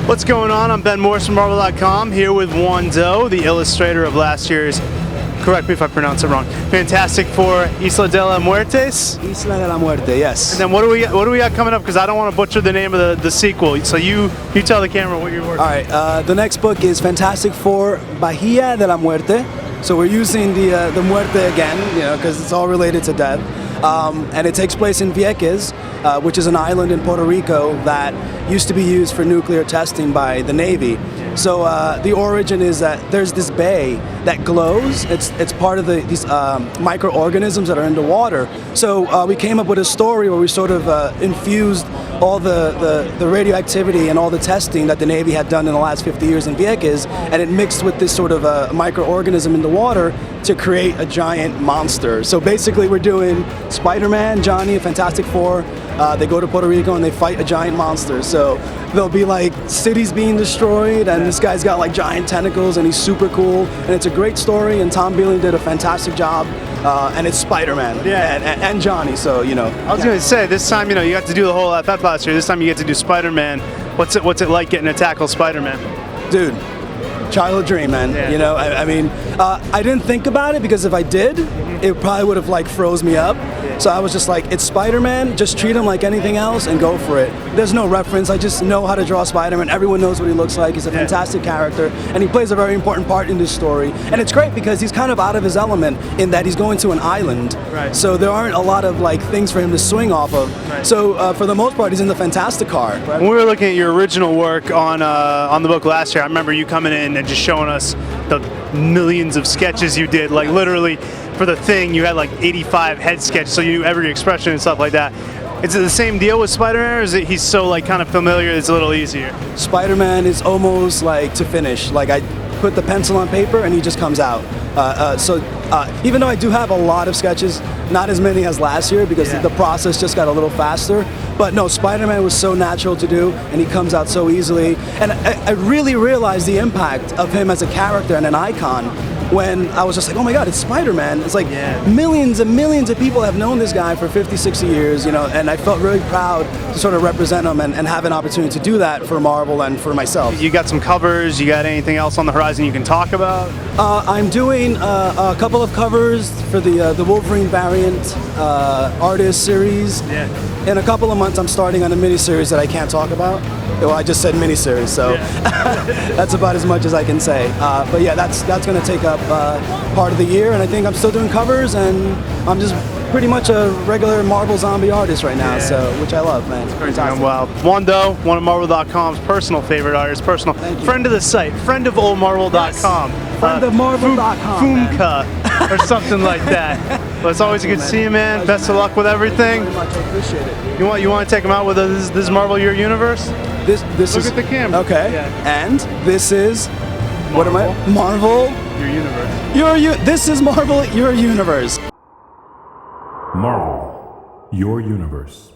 What's going on? I'm Ben Morris from Marvel.com here with Juan Doe, the illustrator of last year's, correct me if I pronounce it wrong, Fantastic Four Isla de la Muertes. Isla de la Muerte, yes. And then what do we got coming up? Because I don't want to butcher the name of the sequel. So you tell the camera what you're working on. All right, the next book is Fantastic Four Bahía de la Muerte. So we're using the Muerte again, because it's all related to death. And it takes place in Vieques, which is an island in Puerto Rico that used to be used for nuclear testing by the Navy. So the origin is that there's this bay that glows. It's part of these microorganisms that are in the water. So we came up with a story where we sort of infused all the radioactivity and all the testing that the Navy had done in the last 50 years in Vieques, and it mixed with this sort of microorganism in the water to create a giant monster. So basically we're doing Spider-Man, Johnny, Fantastic Four. They go to Puerto Rico and they fight a giant monster. So there'll be like cities being destroyed, and this guy's got like giant tentacles and he's super cool. And it's a great story, and Tom Beeling did a fantastic job. And it's Spider-Man and Johnny, so I was going to say, this time, you got to do the whole FF last year. This time you get to do Spider-Man. What's it like getting to tackle Spider-Man? Dude, childhood dream, man. Yeah. I mean, I didn't think about it, because if I did, it probably would have like froze me up. So I was just like, it's Spider-Man, just treat him like anything else and go for it. There's no reference, I just know how to draw Spider-Man. Everyone knows what he looks like. He's a fantastic character, and he plays a very important part in this story. And it's great because he's kind of out of his element in that he's going to an island. Right. So there aren't a lot of like things for him to swing off of. Right. So for the most part, he's in the Fantastic car. Right? When we were looking at your original work on the book last year, I remember you coming in and just showing us the millions of sketches you did. Like literally, for the Thing, you had like 85 head sketches, so you knew every expression and stuff like that. Is it the same deal with Spider-Man, or is it he's so like kind of familiar it's a little easier? Spider-Man is almost like to finish. Like I put the pencil on paper and he just comes out. Even though I do have a lot of sketches, not as many as last year, because the process just got a little faster. But no, Spider-Man was so natural to do, and he comes out so easily. And I really realized the impact of him as a character and an icon when I was just like, oh my God, it's Spider-Man. It's like millions and millions of people have known this guy for 50, 60 years, and I felt really proud to sort of represent him and have an opportunity to do that for Marvel and for myself. You got some covers, you got anything else on the horizon you can talk about? I'm doing a couple of covers for the Wolverine variant artist series. In a couple of months, I'm starting on a miniseries that I can't talk about. Well, I just said miniseries, so that's about as much as I can say. But yeah, that's going to take up part of the year, and I think I'm still doing covers, and I'm just pretty much a regular Marvel zombie artist right now, so which I love, man. Well, Juan Doe, one of Marvel.com's personal favorite artists, personal friend of the site, friend of oldmarvel.com. Friend of Marvel.com. Fumka, or something like that. But it's always good to see you, man. Best of luck with everything. Thank you very much. I appreciate it. You want to take them out with this is Marvel Your Universe? This Look is at the camera. Okay. And this is Marvel. What am I? Marvel Your Universe. This is Marvel Your Universe. Marvel, your universe.